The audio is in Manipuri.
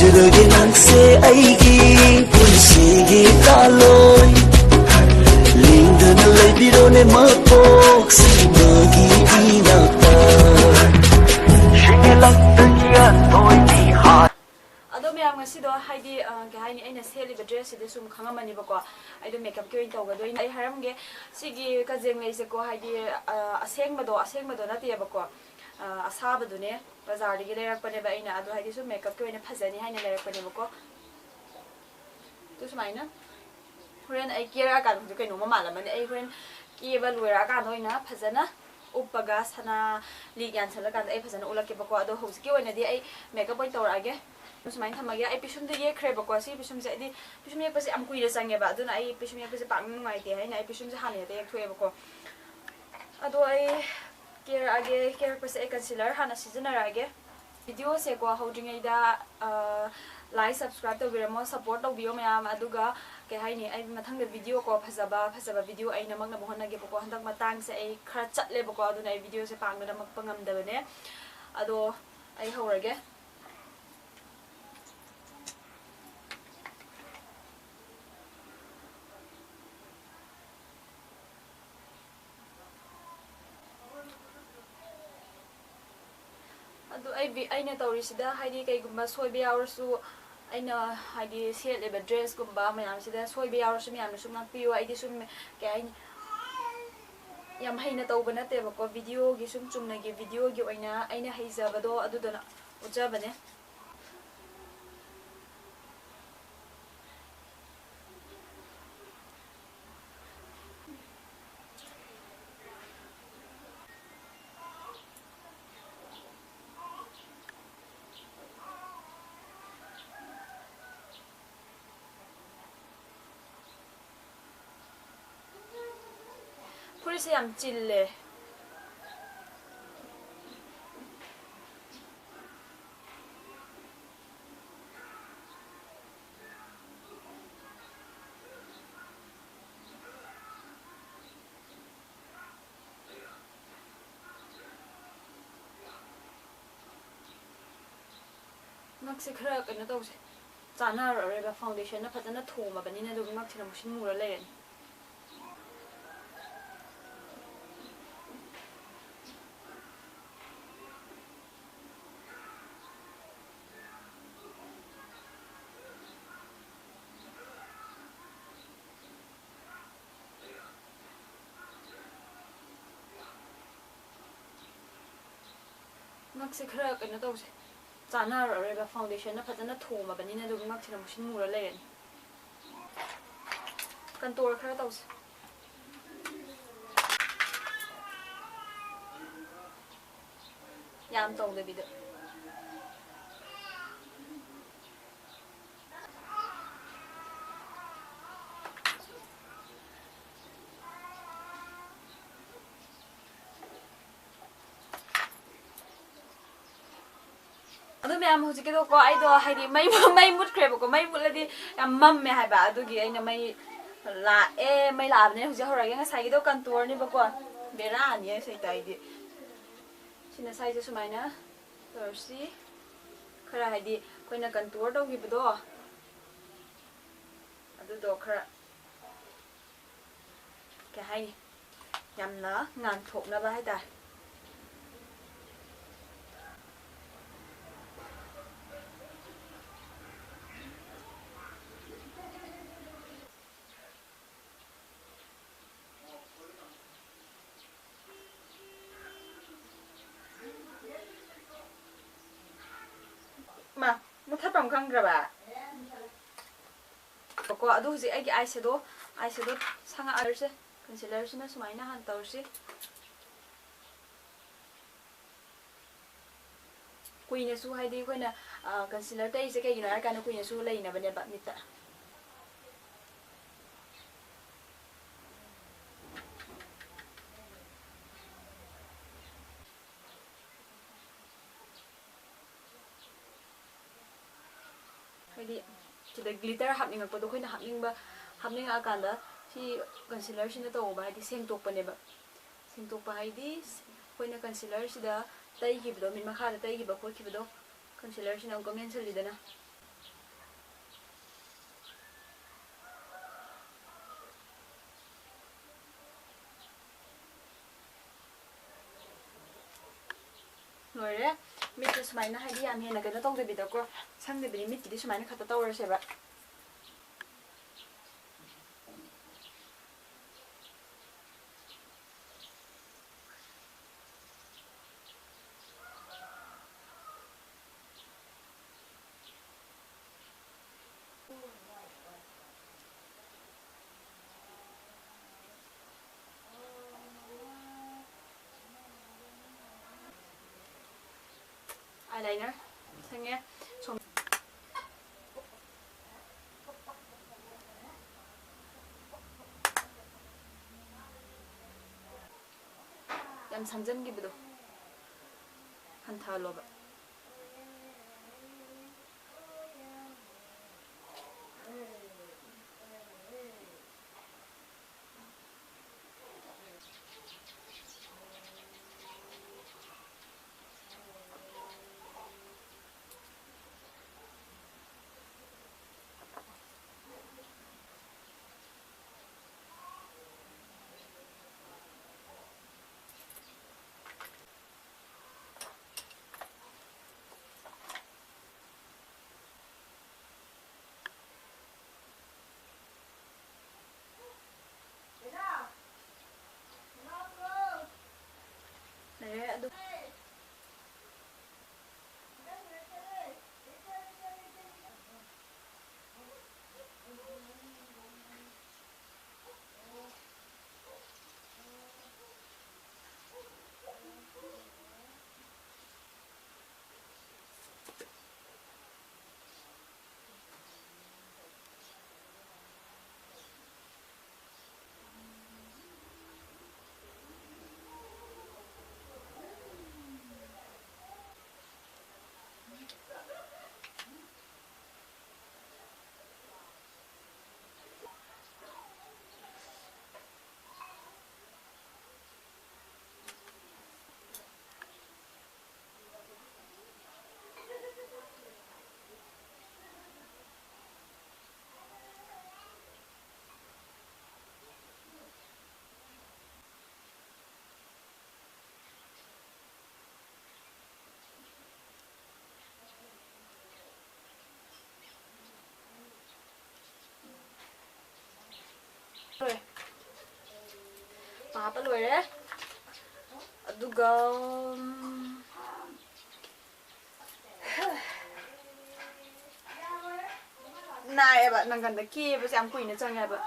ꯑꯣꯏꯖꯔꯒꯦ ꯅꯪꯁꯦ ꯑꯩꯒꯤ ꯄꯨꯟꯁꯤꯒꯤ ꯀꯥꯂꯣꯏ ꯂꯦꯡꯗꯅ ꯂꯩꯕꯤꯔꯣꯅꯦ ꯃꯄꯣꯛꯁꯤꯃꯒꯤ ꯏꯅꯥꯛꯇ ꯁꯤꯡꯂꯛꯇꯒꯤ ꯑꯊꯣꯏꯕꯤ ꯍꯥꯠ ꯑꯗꯣ ꯃꯌꯥꯝ ꯉꯁꯤꯗꯣ ꯍꯥꯏꯗꯤ ꯀꯩ ꯍꯥꯏꯅꯤ ꯑꯩꯅ ꯁꯦꯠꯂꯤꯕ ꯗ꯭ꯔꯦꯁꯁꯤꯗ ꯁꯨꯝ ꯈꯪꯉꯝꯃꯅꯤꯕꯀꯣ ꯑꯩꯗꯣ ꯃꯦꯀꯞꯀꯤ ꯑꯣꯏꯅ ꯇꯧꯒꯗꯣꯏꯅꯤ ꯑꯩ ꯍꯥꯏꯔꯝꯒꯦ ꯁꯤꯒꯤ ꯀꯖꯦꯡꯂꯩꯁꯦꯀꯣ ꯍꯥꯏꯗꯤ ꯑꯁꯦꯡꯕꯗꯣ ꯅꯠꯇꯦꯕꯀꯣ ꯑꯁꯥꯕꯗꯨꯅꯦ ꯕꯖꯥꯔꯗꯒꯤ ꯂꯩꯔꯛꯄꯅꯦꯕ ꯑꯩꯅ ꯑꯗꯣ ꯍꯥꯏꯗꯤ ꯁꯨꯝ ꯃꯦꯀꯞꯀꯤ ꯑꯣꯏꯅ ꯐꯖꯅꯤ ꯍꯥꯏꯅ ꯂꯩꯔꯛꯄꯅꯦꯕꯀꯣ ꯑꯗꯨ ꯁꯨꯃꯥꯏꯅ ꯍꯣꯔꯦꯟ ꯑꯩ ꯀꯦꯔꯛꯑꯀꯥꯟꯗ ꯀꯩꯅꯣꯝꯃ ꯃꯥꯜꯂꯝꯃꯅꯤ ꯑꯩ ꯍꯣꯔꯦꯟ ꯀꯦꯕ ꯂꯣꯏꯔꯛꯑꯀꯥꯟꯗ ꯑꯣꯏꯅ ꯐꯖꯅ ꯎꯞꯄꯒ ꯁꯅꯥ ꯂꯤꯛ ꯌꯥꯟꯁꯜꯂꯀꯥꯟꯗ ꯑꯩ ꯐꯖꯅ ꯎꯠꯂꯛꯀꯦꯕꯀꯣ ꯑꯗꯣ ꯍꯧꯖꯤꯛꯀꯤ ꯑꯣꯏꯅꯗꯤ ꯑꯩ ꯃꯦꯀꯞ ꯑꯣꯏꯅ ꯇꯧꯔꯛꯑꯒꯦ ꯁꯨꯃꯥꯏꯅ ꯊꯝꯃꯒꯦ ꯑꯩ ꯄꯤꯁꯨꯝꯗ ꯌꯦꯛꯈ꯭ꯔꯦꯕꯀꯣ ꯁꯤ ꯄꯤꯁꯨꯝꯁꯦ ꯑꯩꯗꯤ ꯄꯤꯁꯨꯝ ꯌꯦꯛꯄꯁꯦ ꯌꯥꯝ ꯀꯨꯏꯅ ꯆꯪꯉꯦꯕ ꯑꯗꯨꯅ ꯑꯩ ꯄꯤꯁꯨꯝ ꯌꯦꯛꯄꯁꯦ ꯄꯥꯛꯅ ꯅꯨꯡꯉꯥꯏꯇꯦ ꯍꯥꯏꯅ ꯑꯩ ꯄꯤꯁꯨꯝꯁꯦ ꯍꯥꯟꯅ ꯍꯦꯛꯇ ꯌꯦꯛꯊꯣꯛꯑꯦꯕꯀꯣ ꯑꯗꯣ ꯑꯩ ꯀꯦꯔꯛꯑꯒꯦ ꯀꯦꯔꯛꯄꯁꯦ ꯑꯩ ꯀꯟꯁꯤꯂꯔ ꯍꯥꯟꯅ ꯁꯤꯖꯤꯟꯅꯔꯛꯑꯒꯦ ꯚꯤꯗꯤꯑꯣꯁꯦꯀꯣ ꯍꯧꯗ꯭ꯔꯤꯉꯩꯗ ꯂꯥꯏꯛ ꯁꯕꯁꯀ꯭ꯔꯥꯏꯕ ꯇꯧꯕꯤꯔꯝꯃꯣ ꯁꯞꯄꯣꯔꯠ ꯇꯧꯕꯤꯌꯣ ꯃꯌꯥꯝ ꯑꯗꯨꯒ ꯀꯩ ꯍꯥꯏꯅꯤ ꯑꯩ ꯃꯊꯪꯗ ꯚꯤꯗꯤꯑꯣꯀꯣ ꯐꯖꯕ ꯚꯤꯗꯤꯑꯣ ꯑꯩ ꯅꯃꯛꯅꯕ ꯍꯣꯠꯅꯒꯦꯕꯀꯣ ꯍꯟꯗꯛ ꯃꯇꯥꯡꯁꯦ ꯑꯩ ꯈꯔ ꯆꯠꯂꯦꯕꯀꯣ ꯑꯗꯨꯅ ꯑꯩ ꯚꯤꯗꯤꯑꯣꯁꯦ ꯄꯥꯛꯅ ꯅꯝꯃꯛꯄ ꯉꯝꯗꯕꯅꯦ ꯑꯗꯣ ꯑꯩ ꯍꯧꯔꯒꯦ ꯑꯗꯣ ꯑꯩꯅ ꯇꯧꯔꯤꯁꯤꯗ ꯍꯥꯏꯗꯤ ꯀꯩꯒꯨꯝꯕ ꯁꯣꯏꯕ ꯌꯥꯎꯔꯁꯨ ꯑꯩꯅ ꯍꯥꯏꯗꯤ ꯁꯦꯠꯂꯤꯕ ꯗ꯭ꯔꯦꯁꯀꯨꯝꯕ ꯃꯌꯥꯝꯁꯤꯗ ꯁꯣꯏꯕ ꯌꯥꯎꯔꯁꯨ ꯃꯌꯥꯝꯅ ꯁꯨꯝ ꯉꯥꯛꯄꯤꯌꯨ ꯑꯩꯗꯤ ꯁꯨꯝ ꯀꯩ ꯍꯥꯏꯅꯤ ꯌꯥꯝ ꯍꯩꯅ ꯇꯧꯕ ꯅꯠꯇꯦꯕꯀꯣ ꯚꯤꯗꯤꯑꯣꯒꯤ ꯁꯨꯝ ꯆꯨꯝꯅꯒꯤ ꯚꯤꯗꯤꯑꯣꯒꯤ ꯑꯣꯏꯅ ꯑꯩꯅ ꯍꯩꯖꯕꯗꯣ ꯑꯗꯨꯗꯨꯅ ꯎꯠꯆꯕꯅꯦ ꯐꯨꯔꯤꯠꯁꯦ ꯌꯥꯝ ꯆꯤꯜꯂꯦ ꯉꯛꯁꯦ ꯈꯔ ꯀꯩꯅꯣ ꯇꯧꯁꯦ ꯆꯥꯟꯅꯔꯔꯣꯏꯕ ꯐꯥꯎꯟꯗꯦꯁꯟꯅ ꯐꯖꯅ ꯊꯣꯝꯃꯕꯅꯤꯅ ꯑꯗꯨꯝ ꯉꯛꯁꯤꯅ ꯃꯨꯁꯤꯟ ꯃꯨꯔ ꯂꯩꯔꯅꯤ ꯉꯛꯁꯦ ꯈꯔ ꯀꯩꯅꯣ ꯇꯧꯁꯦ ꯆꯥꯟꯅꯔꯔꯣꯏꯕ ꯐꯥꯎꯟꯗꯦꯁꯟꯅ ꯐꯖꯅ ꯊꯣꯝꯃꯕꯅꯤꯅ ꯑꯗꯨꯝ ꯉꯛꯁꯤꯅ ꯃꯨꯁꯤꯟ ꯃꯨꯔ ꯂꯩꯔꯅꯤ ꯀꯟꯇꯣꯔ ꯈꯔ ꯇꯧꯁꯦ ꯌꯥꯝ ꯇꯧꯗꯕꯤꯗ ꯑꯗꯨ ꯃꯌꯥꯝ ꯍꯧꯖꯤꯛꯀꯤꯗꯣꯀꯣ ꯑꯩꯗꯣ ꯍꯥꯏꯗꯤ ꯃꯩ ꯃꯨꯠꯈ꯭ꯔꯦꯕꯀꯣ ꯃꯩ ꯃꯨꯠꯂꯗꯤ ꯌꯥꯝ ꯃꯝꯃꯦ ꯍꯥꯏꯕ ꯑꯗꯨꯒꯤ ꯑꯩꯅ ꯃꯩ ꯂꯥꯛꯑꯕꯅꯦ ꯍꯧꯖꯤꯛ ꯍꯧꯔꯒꯦ ꯉꯁꯥꯏꯒꯤꯗꯣ ꯀꯟꯇꯣꯔꯅꯦꯕꯀꯣ ꯕꯦꯔꯥꯅꯤ ꯁꯩꯇ ꯑꯩꯗꯤ ꯁꯤꯅ ꯁꯥꯏꯁꯦ ꯁꯨꯃꯥꯏꯅ ꯇꯧꯔꯁꯤ ꯈꯔ ꯍꯥꯏꯗꯤ ꯑꯩꯈꯣꯏꯅ ꯀꯟꯇꯣꯔ ꯇꯧꯈꯤꯕꯗꯣ ꯑꯗꯨꯗꯣ ꯈꯔ ꯀꯩ ꯍꯥꯏꯅꯤ ꯌꯥꯝꯅ ꯉꯥꯟꯊꯣꯛꯅꯕ ꯍꯥꯏꯇꯥꯔꯦ ꯃꯨꯊꯠꯐꯝ ꯈꯪꯗ꯭ꯔꯕ ꯀꯣ ꯑꯗꯨ ꯍꯧꯖꯤꯛ ꯑꯩꯒꯤ ꯑꯥꯏꯁꯦꯗꯣ ꯁꯪꯉꯛꯑꯔꯁꯦ ꯀꯟꯁꯤꯂꯔꯁꯤꯅ ꯁꯨꯃꯥꯏꯅ ꯍꯥꯟꯅ ꯇꯧꯔꯁꯤ ꯀꯨꯏꯅꯁꯨ ꯍꯥꯏꯗꯤ ꯑꯩꯈꯣꯏꯅ ꯀꯟꯁꯤꯂꯔ ꯇꯩꯔꯤꯁꯦ ꯀꯩꯒꯤꯅꯣ ꯍꯥꯏꯔꯀꯥꯟꯗ ꯀꯨꯏꯅꯁꯨ ꯂꯩꯅꯕꯅꯦꯕ ꯃꯤꯠꯇ ꯍꯥꯏꯗꯤ ꯁꯤꯗ ꯒ꯭ꯂꯤꯇꯔ ꯍꯥꯞꯅꯤꯡꯉꯛꯄꯗꯣ ꯑꯩꯈꯣꯏꯅ ꯍꯥꯞꯅꯤꯡꯉꯛꯑꯀꯥꯟꯗ ꯁꯤ ꯀꯟꯁꯤꯂꯔꯁꯤꯅ ꯇꯧꯕ ꯍꯥꯏꯗꯤ ꯁꯦꯡꯇꯣꯛꯄꯅꯦꯕ ꯁꯦꯡꯇꯣꯛꯄ ꯍꯥꯏꯗꯤ ꯑꯩꯈꯣꯏꯅ ꯀꯟꯁꯤꯂꯔꯁꯤꯗ ꯇꯩꯈꯤꯕꯗꯣ ꯃꯤꯠ ꯃꯈꯥꯗ ꯇꯩꯈꯤꯕ ꯈꯣꯠꯈꯤꯕꯗꯣ ꯀꯟꯁꯤꯂꯔꯁꯤꯅ ꯑꯃꯨꯛꯀ ꯃꯦꯟꯁꯤꯜꯂꯤꯗꯅ ꯂꯣꯏꯔꯦ ꯃꯤꯠꯁꯦ ꯁꯨꯃꯥꯏꯅ ꯍꯥꯏꯗꯤ ꯌꯥꯝ ꯍꯦꯟꯅ ꯀꯩꯅꯣ ꯇꯧꯗꯕꯤꯗꯀꯣ ꯁꯪꯗꯕꯤꯗꯤ ꯃꯤꯠꯀꯤꯗꯤ ꯁꯨꯃꯥꯏꯅ ꯈꯛꯇ ꯇꯧꯔꯁꯦꯕ eyeliner ꯁꯪꯉꯦ ꯁꯣꯝ ꯌꯥꯝ ꯁꯪꯖꯟꯈꯤꯕꯗꯣ ꯍꯟꯊꯍꯜꯂꯣꯕ ꯂꯩꯔꯦ ꯑꯗꯨ ꯂꯣꯏꯔꯦ ꯍꯥꯞꯄ ꯂꯣꯏꯔꯦ ꯑꯗꯨꯒ ꯅꯥꯏꯌꯦꯕ ꯅꯪꯒꯟꯗ ꯀꯦꯕꯁꯦ ꯌꯥꯝ ꯀꯨꯏꯅ ꯆꯪꯉꯦꯕ